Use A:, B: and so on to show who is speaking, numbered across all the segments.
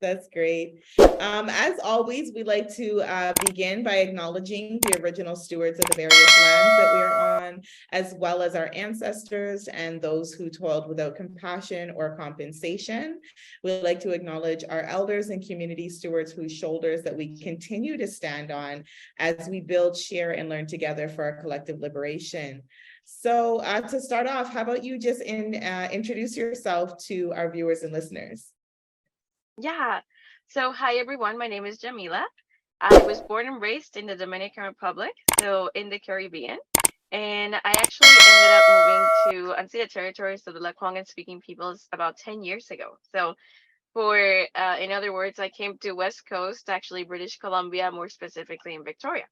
A: That's great. As always, we like to begin by acknowledging the original stewards of the various lands that we are on, as well as our ancestors and those who toiled without compassion or compensation. We'd like to acknowledge our elders and community stewards whose shoulders that we continue to stand on as we build, share, and learn together for our collective liberation. So to start off, how about you just introduce yourself to our viewers and listeners?
B: Yeah. So, hi everyone. My name is Jamila. I was born and raised in the Dominican Republic, so in the Caribbean. And I actually ended up moving to Ancilla territory, so the Lekwungen speaking peoples, about 10 years ago. So, in other words, I came to West Coast, actually British Columbia, more specifically in Victoria.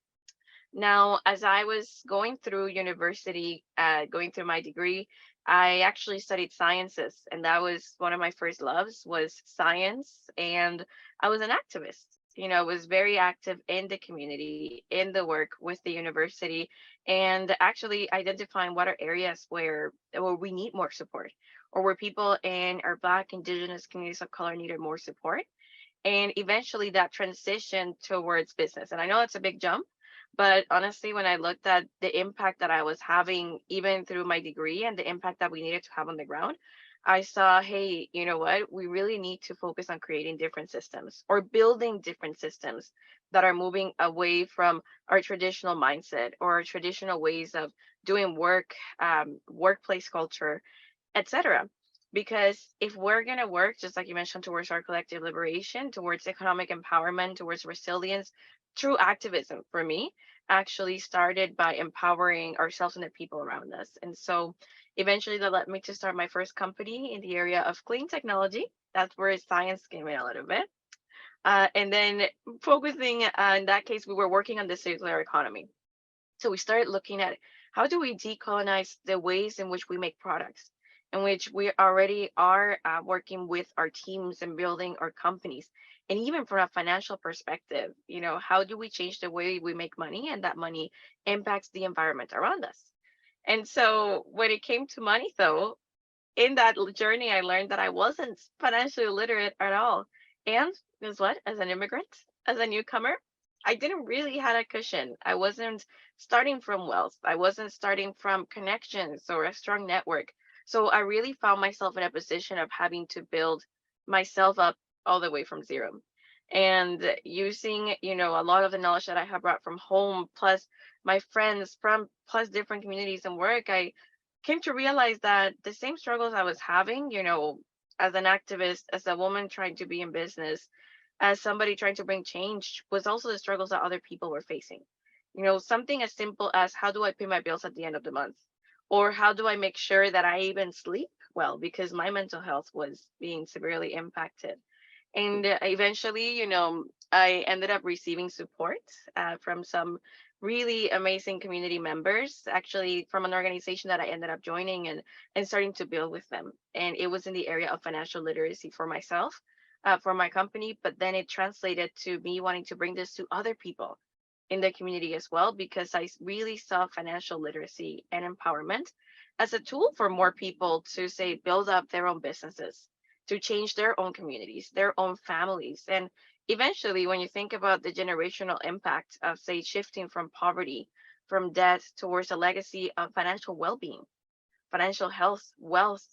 B: Now, as I was going through university, going through my degree, I actually studied sciences, and that was one of my first loves was science. And I was an activist. Was very active in the community, in the work with the university, and actually identifying what are areas where we need more support, or where people in our Black, Indigenous communities of color needed more support. And eventually that transition towards business. And I know it's a big jump, but honestly, when I looked at the impact that I was having, even through my degree and the impact that we needed to have on the ground, I saw, hey, you know what? We really need to focus on creating different systems or building different systems that are moving away from our traditional mindset or our traditional ways of doing work, workplace culture, etc. Because if we're going to work, just like you mentioned, towards our collective liberation, towards economic empowerment, towards resilience, true activism for me actually started by empowering ourselves and the people around us. And so eventually that led me to start my first company in the area of clean technology. That's where science came in a little bit. And then focusing, in that case, we were working on the circular economy. So we started looking at how do we decolonize the ways in which we make products, in which we already are working with our teams and building our companies. And even from a financial perspective, how do we change the way we make money and that money impacts the environment around us? And so when it came to money, though, in that journey, I learned that I wasn't financially literate at all. And guess what? As an immigrant, as a newcomer, I didn't really had a cushion. I wasn't starting from wealth. I wasn't starting from connections or a strong network. So I really found myself in a position of having to build myself up all the way from zero. And using, a lot of the knowledge that I have brought from home, plus my friends from plus different communities and work, I came to realize that the same struggles I was having, as an activist, as a woman trying to be in business, as somebody trying to bring change, was also the struggles that other people were facing. Something as simple as how do I pay my bills at the end of the month? Or how do I make sure that I even sleep well? Because my mental health was being severely impacted. And eventually, I ended up receiving support from some really amazing community members, actually from an organization that I ended up joining and starting to build with them. And it was in the area of financial literacy for myself, for my company, but then it translated to me wanting to bring this to other people in the community as well, because I really saw financial literacy and empowerment as a tool for more people to say build up their own businesses, to change their own communities, their own families. And eventually, when you think about the generational impact of, say, shifting from poverty, from debt towards a legacy of financial well being, financial health, wealth,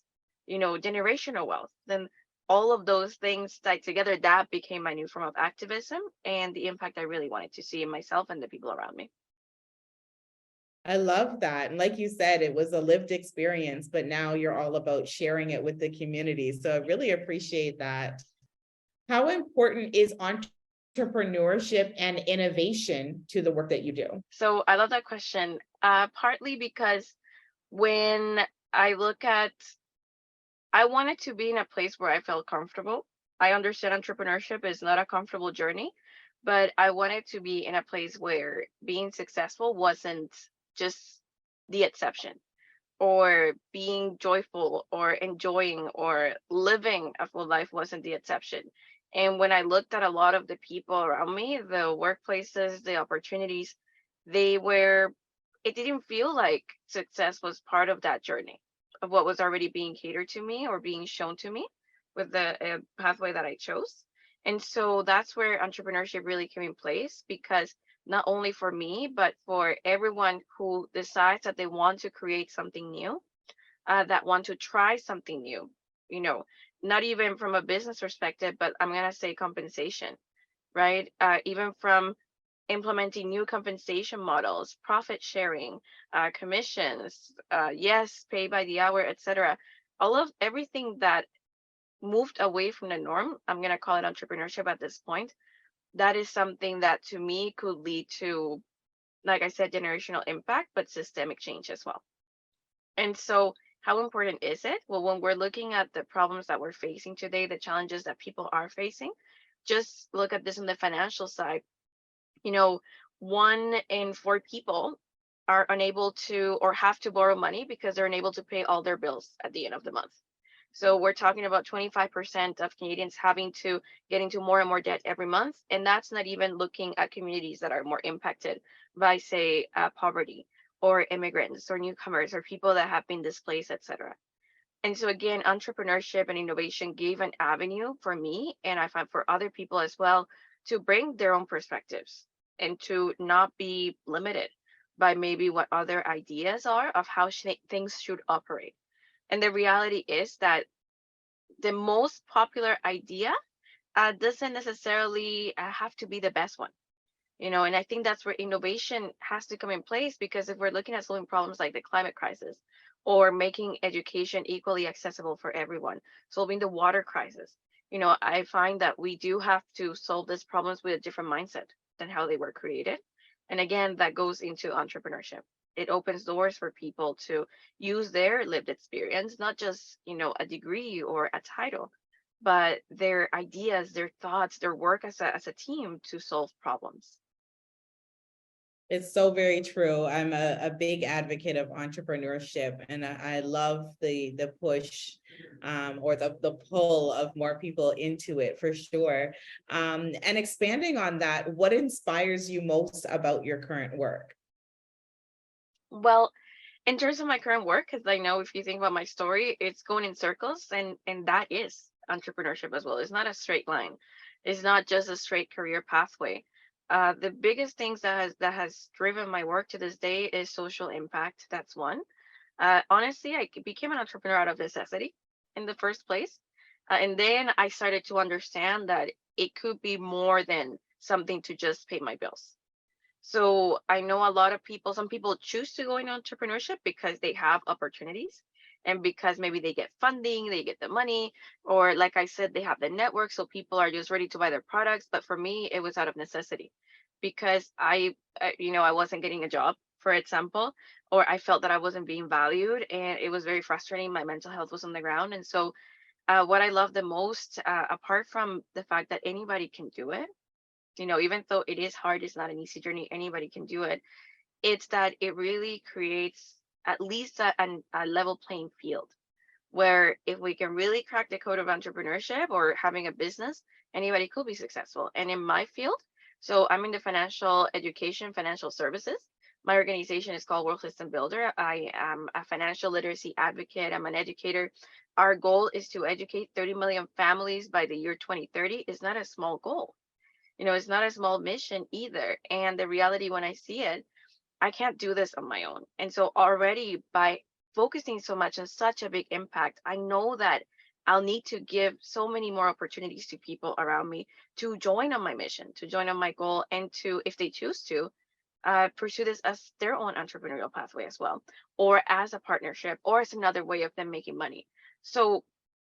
B: generational wealth, then all of those things tied together, that became my new form of activism and the impact I really wanted to see in myself and the people around me.
A: I love that. And like you said, it was a lived experience, but now you're all about sharing it with the community. So I really appreciate that. How important is entrepreneurship and innovation to the work that you do?
B: So I love that question, partly because when I look at, I wanted to be in a place where I felt comfortable. I understand entrepreneurship is not a comfortable journey, but I wanted to be in a place where being successful wasn't just the exception, or being joyful or enjoying or living a full life wasn't the exception. And when I looked at a lot of the people around me, the workplaces, the opportunities, they were, it didn't feel like success was part of that journey of what was already being catered to me or being shown to me with the pathway that I chose. And so that's where entrepreneurship really came in place, because not only for me, but for everyone who decides that they want to create something new, that want to try something new, you know, not even from a business perspective, but I'm going to say compensation, right? Even from implementing new compensation models, profit sharing, commissions, yes, pay by the hour, etc. All of everything that moved away from the norm, I'm going to call it entrepreneurship at this point. That is something that to me could lead to, like I said, generational impact, but systemic change as well. And so, how important is it? Well, when we're looking at the problems that we're facing today, the challenges that people are facing, just look at this on the financial side. You know, 1 in 4 people are unable to or have to borrow money because they're unable to pay all their bills at the end of the month. So we're talking about 25% of Canadians having to get into more and more debt every month. And that's not even looking at communities that are more impacted by, say, poverty or immigrants or newcomers or people that have been displaced, etc. And so again, entrepreneurship and innovation gave an avenue for me, and I find for other people as well, to bring their own perspectives and to not be limited by maybe what other ideas are of how things should operate. And the reality is that the most popular idea doesn't necessarily have to be the best one, and I think that's where innovation has to come in place, because if we're looking at solving problems like the climate crisis or making education equally accessible for everyone, solving the water crisis, I find that we do have to solve these problems with a different mindset than how they were created. And again, that goes into entrepreneurship. It opens doors for people to use their lived experience, not just, a degree or a title, but their ideas, their thoughts, their work as a team to solve problems.
A: It's so very true. I'm a big advocate of entrepreneurship, and I love the push or the pull of more people into it for sure. And expanding on that, what inspires you most about your current work?
B: Well, in terms of my current work, because I know if you think about my story, it's going in circles, and that is entrepreneurship as well. It's not a straight line. It's not just a straight career pathway. The biggest things that has driven my work to this day is social impact. That's one. Honestly, I became an entrepreneur out of necessity in the first place, and then I started to understand that it could be more than something to just pay my bills. So I know a lot of people, some people choose to go in entrepreneurship because they have opportunities and because maybe they get funding, they get the money, or like I said, they have the network. So people are just ready to buy their products. But for me, it was out of necessity because I wasn't getting a job, for example, or I felt that I wasn't being valued, and it was very frustrating. My mental health was on the ground. And so what I love the most, apart from the fact that anybody can do it, even though it is hard, it's not an easy journey, anybody can do it. It's that it really creates at least a level playing field where if we can really crack the code of entrepreneurship or having a business, anybody could be successful. And in my field, so I'm in the financial education, financial services. My organization is called World System Builder. I am a financial literacy advocate. I'm an educator. Our goal is to educate 30 million families by the year 2030. It's not a small goal. It's not a small mission either. And the reality when I see it, I can't do this on my own. And so already by focusing so much on such a big impact, I know that I'll need to give so many more opportunities to people around me to join on my mission, to join on my goal, and to, if they choose to, pursue this as their own entrepreneurial pathway as well, or as a partnership, or as another way of them making money. So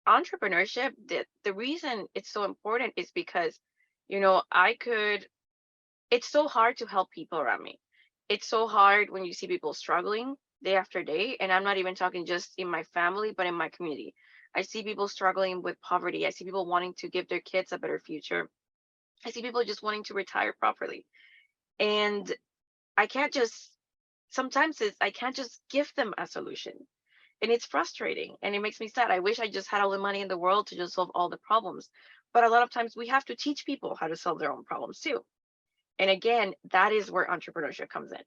B: entrepreneurship, the reason it's so important is because, I could, it's so hard to help people around me. It's so hard when you see people struggling day after day. And I'm not even talking just in my family, but in my community. I see people struggling with poverty. I see people wanting to give their kids a better future. I see people just wanting to retire properly. And I can't just, sometimes I can't just give them a solution. And it's frustrating and it makes me sad. I wish I just had all the money in the world to just solve all the problems. But a lot of times we have to teach people how to solve their own problems too. And again, that is where entrepreneurship comes in,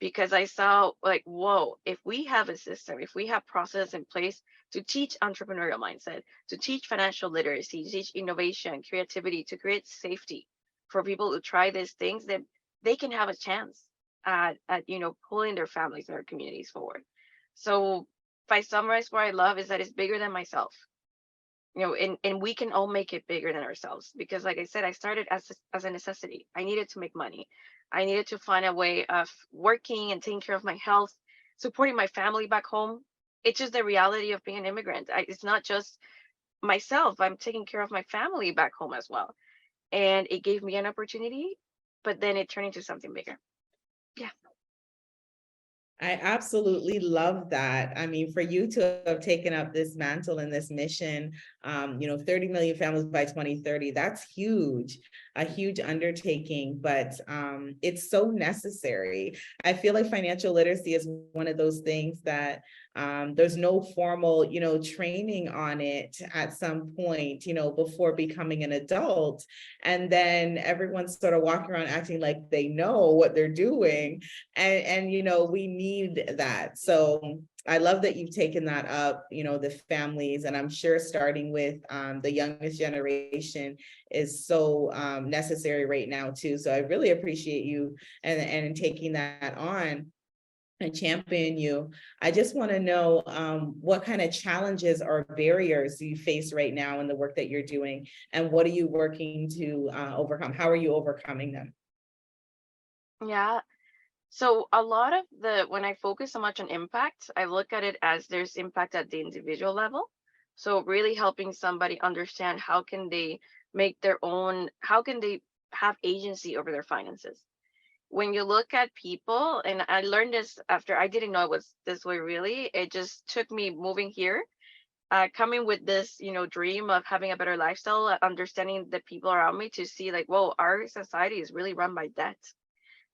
B: because I saw like, whoa, if we have a system, if we have process in place to teach entrepreneurial mindset, to teach financial literacy, to teach innovation, creativity, to create safety for people to try these things, then they can have a chance at pulling their families and their communities forward. So if I summarize what I love is that it's bigger than myself, and we can all make it bigger than ourselves, because like I said, I started as a necessity. I needed to make money. I needed to find a way of working and taking care of my health, supporting my family back home. It's just the reality of being an immigrant. It's not just myself. I'm taking care of my family back home as well. And it gave me an opportunity, but then it turned into something bigger. Yeah.
A: I absolutely love that. I mean, for you to have taken up this mantle and this mission, 30 million families by 2030, that's huge, a huge undertaking, but it's so necessary. I feel like financial literacy is one of those things that there's no formal, training on it at some point, before becoming an adult. And then everyone's sort of walking around acting like they know what they're doing. And we need that. So I love that you've taken that up, the families, and I'm sure starting with the youngest generation is so necessary right now too. So I really appreciate you and taking that on and champion you. I just want to know what kind of challenges or barriers you face right now in the work that you're doing, and what are you working to overcome? How are you overcoming them?
B: Yeah. So a lot of when I focus so much on impact, I look at it as there's impact at the individual level. So really helping somebody understand how can they make their own, how can they have agency over their finances. When you look at people, and I learned this after, I didn't know it was this way really. It just took me moving here, coming with this, dream of having a better lifestyle, understanding the people around me to see like, whoa, our society is really run by debt,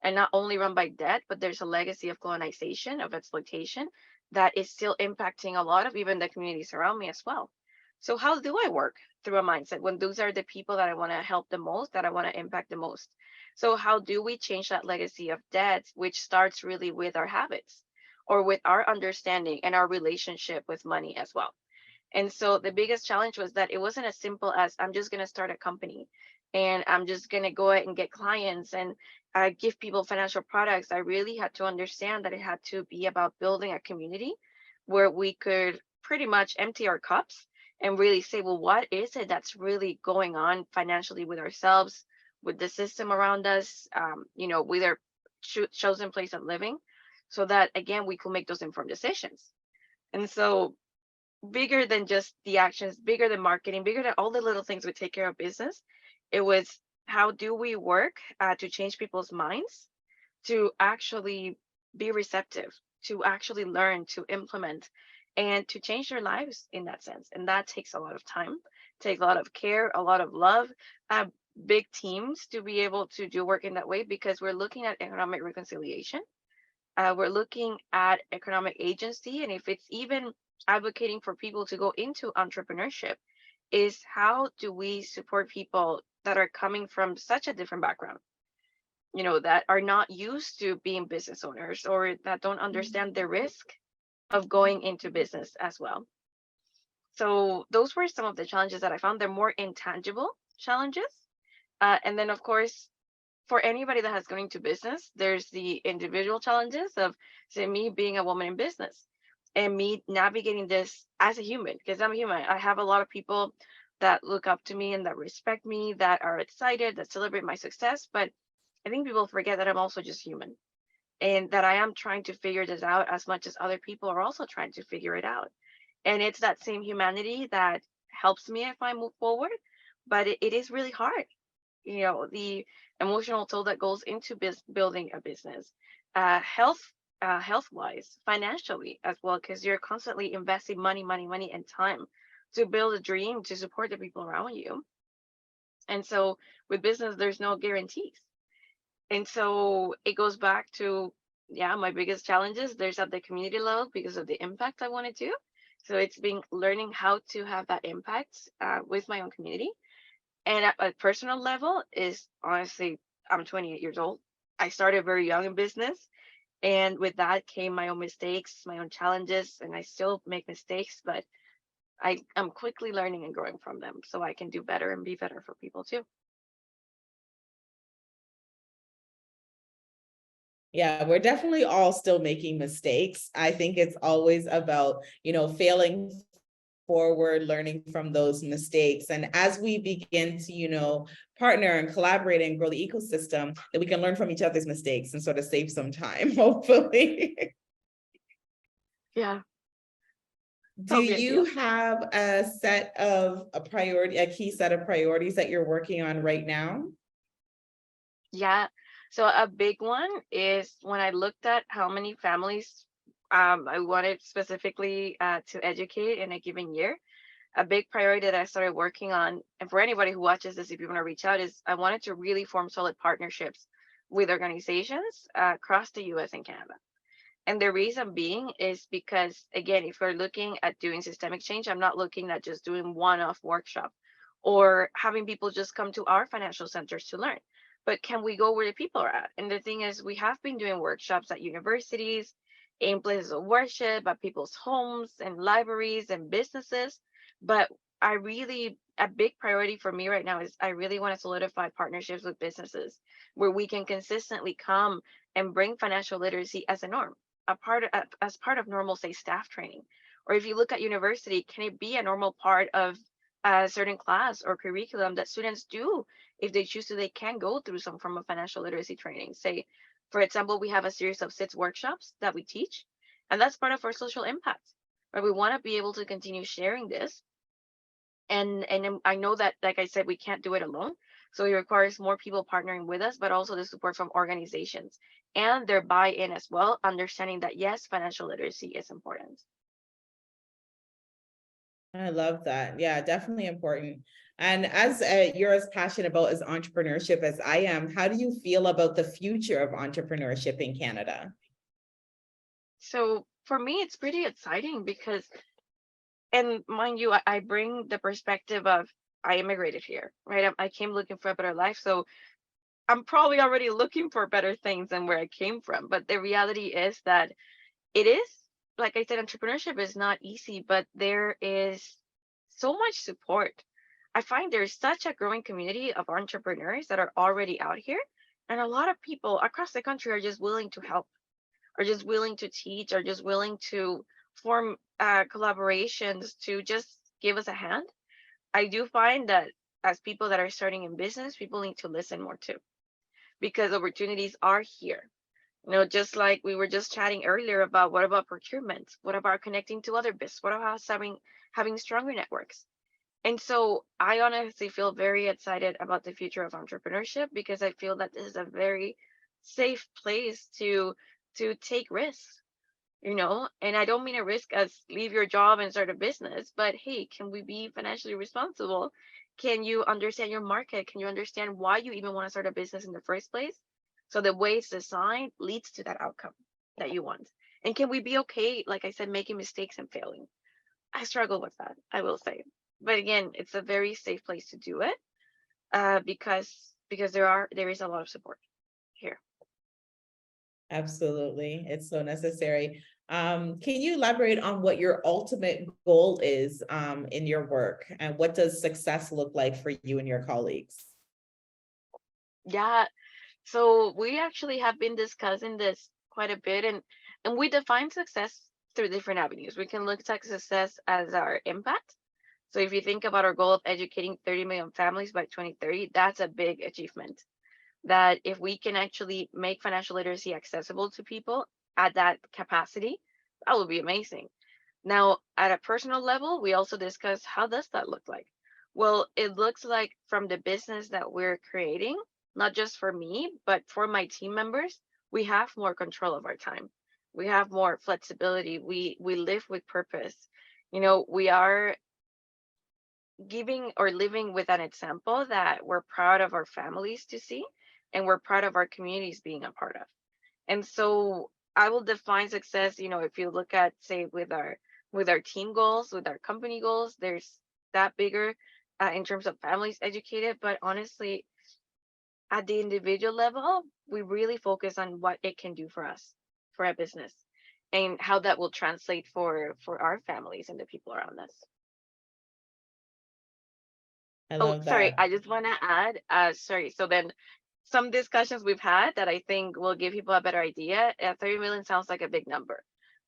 B: and not only run by debt, but there's a legacy of colonization, of exploitation that is still impacting a lot of even the communities around me as well. So how do I work through a mindset when those are the people that I want to help the most, that I want to impact the most? So how do we change that legacy of debt, which starts really with our habits or with our understanding and our relationship with money as well? And so the biggest challenge was that it wasn't as simple as I'm just going to start a company and I'm just going to go out and get clients and give people financial products. I really had to understand that it had to be about building a community where we could pretty much empty our cups and really say, well, what is it that's really going on financially with ourselves, with the system around us, with our chosen place of living, so that again, we could make those informed decisions. And so bigger than just the actions, bigger than marketing, bigger than all the little things we take care of business. It was how do we work to change people's minds, to actually be receptive, to actually learn, to implement, and to change their lives in that sense. And that takes a lot of time, takes a lot of care, a lot of love, uh, big teams to be able to do work in that way, because we're looking at economic reconciliation, we're looking at economic agency, and if it's even advocating for people to go into entrepreneurship, is how do we support people that are coming from such a different background, that are not used to being business owners or that don't understand the risk of going into business as well. So those were some of the challenges that I found. They're more intangible challenges. And then, of course, for anybody that has gone into business, there's the individual challenges of, say, me being a woman in business and me navigating this as a human, because I'm a human. I have a lot of people that look up to me and that respect me, that are excited, that celebrate my success. But I think people forget that I'm also just human, and that I am trying to figure this out as much as other people are also trying to figure it out. And it's that same humanity that helps me if I move forward. But it is really hard, the emotional toll that goes into building a business, health wise, financially as well, because you're constantly investing money and time to build a dream to support the people around you. And so with business, there's no guarantees. And so it goes back to, yeah, my biggest challenges there's at the community level because of the impact I want to do. So it's been learning how to have that impact with my own community. And at a personal level is honestly, I'm 28 years old. I started very young in business, And with that came my own mistakes, my own challenges, and I still make mistakes, but I'm quickly learning and growing from them so I can do better and be better for people too.
A: Yeah, we're definitely all still making mistakes. I think it's always about, failing forward, learning from those mistakes. And as we begin to, partner and collaborate and grow the ecosystem, that we can learn from each other's mistakes and sort of save some time, hopefully.
B: Yeah,
A: Do
B: that would be
A: you
B: ideal.
A: have a key set of priorities that you're working on right now?
B: Yeah. So a big one is when I looked at how many families I wanted specifically to educate in a given year. A big priority that I started working on, and for anybody who watches this, if you want to reach out, is I wanted to really form solid partnerships with organizations across the US and Canada. And the reason being is because, again, if we're looking at doing systemic change, I'm not looking at just doing one-off workshop or having people just come to our financial centers to learn. But can we go where the people are at? And the thing is, we have been doing workshops at universities, in places of worship, at people's homes and libraries and businesses. But a big priority for me right now is I really want to solidify partnerships with businesses where we can consistently come and bring financial literacy as a norm, as part of normal, say, staff training. Or if you look at university, can it be a normal part of a certain class or curriculum that students do if they choose to? They can go through some form of financial literacy training. Say, for example, we have a series of six workshops that we teach, and that's part of our social impact. Right? We want to be able to continue sharing this, and I know that, like I said, we can't do it alone. So it requires more people partnering with us, but also the support from organizations and their buy-in as well, understanding that yes, financial literacy is important.
A: I love that. Yeah, definitely important. And as you're as passionate about as entrepreneurship as I am, how do you feel about the future of entrepreneurship in Canada?
B: So for me, it's pretty exciting because, and mind you, I bring the perspective of I immigrated here, right? I came looking for a better life. So I'm probably already looking for better things than where I came from. But the reality is that it is, like I said, entrepreneurship is not easy, but there is so much support. I find there's such a growing community of entrepreneurs that are already out here, and a lot of people across the country are just willing to help, are just willing to teach, are just willing to form collaborations to just give us a hand. I do find that as people that are starting in business, people need to listen more too, because opportunities are here. Just like we were just chatting earlier about, what about procurement? What about connecting to other business? What about having stronger networks? And so I honestly feel very excited about the future of entrepreneurship because I feel that this is a very safe place to take risks, and I don't mean a risk as leave your job and start a business, but hey, can we be financially responsible? Can you understand your market? Can you understand why you even want to start a business in the first place? So the way it's designed leads to that outcome that you want. And can we be okay, like I said, making mistakes and failing? I struggle with that, I will say. But again, it's a very safe place to do it, because there is a lot of support here.
A: Absolutely. It's so necessary. Can you elaborate on what your ultimate goal is in your work, and what does success look like for you and your colleagues?
B: Yeah. So we actually have been discussing this quite a bit, and we define success through different avenues. We can look at success as our impact. So if you think about our goal of educating 30 million families by 2030, that's a big achievement. That if we can actually make financial literacy accessible to people at that capacity, that would be amazing. Now, at a personal level, we also discuss, how does that look like? Well, it looks like, from the business that we're creating, not just for me, but for my team members, we have more control of our time. We have more flexibility. We live with purpose. We are giving or living with an example that we're proud of our families to see, and we're proud of our communities being a part of. And so I will define success, if you look at, say, with our team goals, with our company goals, there's that bigger in terms of families educated. But honestly, at the individual level, we really focus on what it can do for us for a business and how that will translate for our families and the people around us.
A: I
B: Oh,
A: love
B: sorry,
A: that.
B: I just want to add, sorry. So then some discussions we've had that I think will give people a better idea. 30 million sounds like a big number,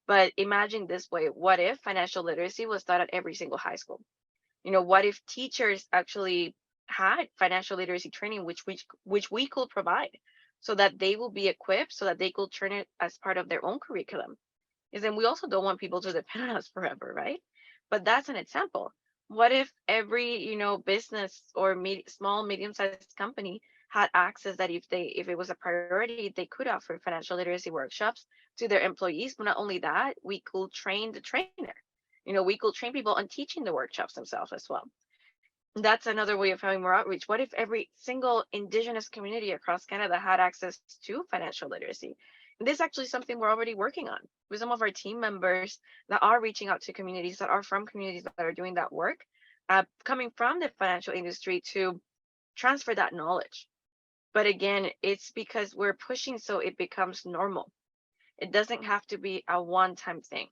B: but imagine this way. What if financial literacy was taught at every single high school? What if teachers actually had financial literacy training, which we could provide so that they will be equipped so that they could turn it as part of their own curriculum? Is then we also don't want people to depend on us forever, right? But that's an example. What if every, business or small, medium-sized company had access that if it was a priority, they could offer financial literacy workshops to their employees. But not only that, we could train the trainer. We could train people on teaching the workshops themselves as well. That's another way of having more outreach. What if every single indigenous community across Canada had access to financial literacy? And this is actually something we're already working on with some of our team members that are reaching out to communities that are from communities that are doing that work, coming from the financial industry to transfer that knowledge. But again, it's because we're pushing so it becomes normal. It doesn't have to be a one-time thing.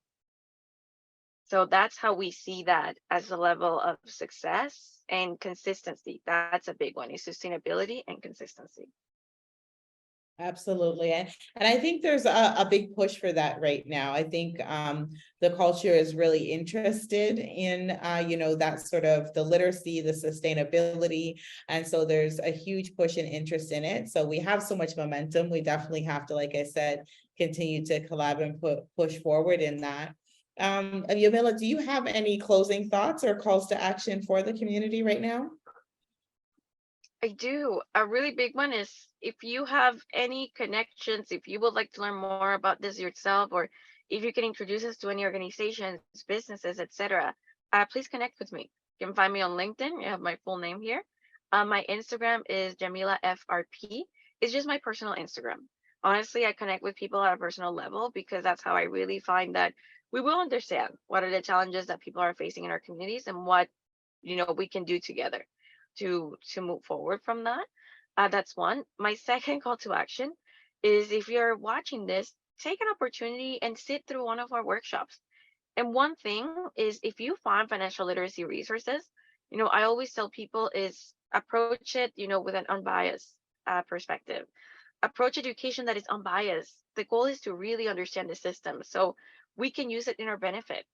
B: So that's how we see that as a level of success and consistency. That's a big one, is sustainability and consistency.
A: Absolutely. And I think there's a big push for that right now. I think the culture is really interested in, that sort of the literacy, the sustainability. And so there's a huge push and interest in it. So we have so much momentum. We definitely have to, like I said, continue to collab and push forward in that. Yamila, do you have any closing thoughts or calls to action for the community right now?
B: I do. A really big one is if you have any connections, if you would like to learn more about this yourself, or if you can introduce us to any organizations, businesses, etc., please connect with me. You can find me on LinkedIn. You have my full name here. My Instagram is Jamila FRP. It's just my personal Instagram. Honestly, I connect with people at a personal level because that's how I really find that we will understand what are the challenges that people are facing in our communities and what we can do together to move forward from that. That's one. My second call to action is if you're watching this, take an opportunity and sit through one of our workshops. And one thing is if you find financial literacy resources, I always tell people is approach it, with an unbiased perspective. Approach education that is unbiased. The goal is to really understand the system so we can use it in our benefit.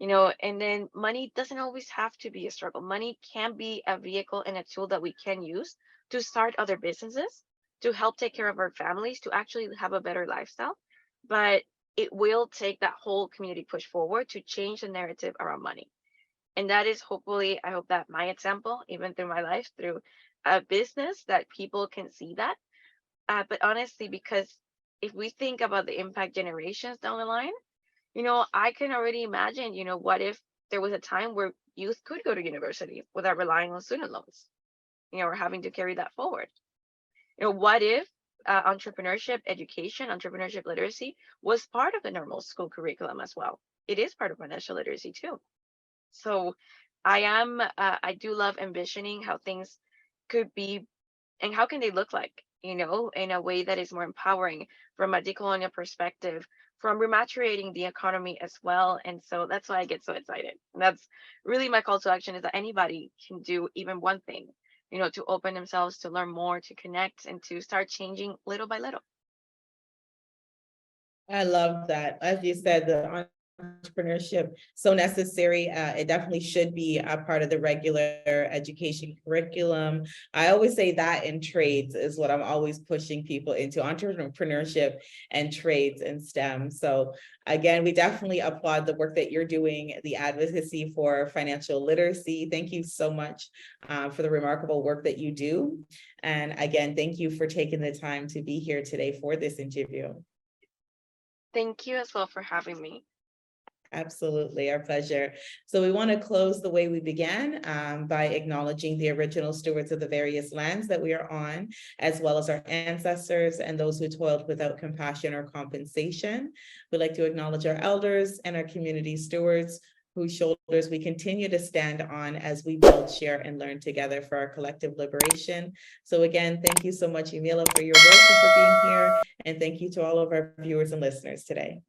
B: And then money doesn't always have to be a struggle. Money can be a vehicle and a tool that we can use to start other businesses, to help take care of our families, to actually have a better lifestyle. But it will take that whole community push forward to change the narrative around money. And that is hopefully, I hope that my example, even through my life, through a business, that people can see that. But honestly, because if we think about the impact generations down the line, I can already imagine, what if there was a time where youth could go to university without relying on student loans, or having to carry that forward? What if entrepreneurship education, entrepreneurship literacy was part of the normal school curriculum as well? It is part of financial literacy too. So I do love envisioning how things could be and how can they look like, in a way that is more empowering from a decolonial perspective, from repatriating the economy as well. And so that's why I get so excited. And that's really my call to action, is that anybody can do even one thing, to open themselves, to learn more, to connect, and to start changing little by little.
A: I love that. As you said, the entrepreneurship so necessary. It definitely should be a part of the regular education curriculum. I always say that in trades is what I'm always pushing people into, entrepreneurship and trades and STEM. So again, we definitely applaud the work that you're doing, the advocacy for financial literacy. Thank you so much for the remarkable work that you do. And again, thank you for taking the time to be here today for this interview.
B: Thank you as well for having me.
A: Absolutely, our pleasure. So we want to close the way we began by acknowledging the original stewards of the various lands that we are on, as well as our ancestors and those who toiled without compassion or compensation. We'd like to acknowledge our elders and our community stewards whose shoulders we continue to stand on as we build, share, and learn together for our collective liberation. So again, thank you so much, Yamila, for your work and for being here. And thank you to all of our viewers and listeners today.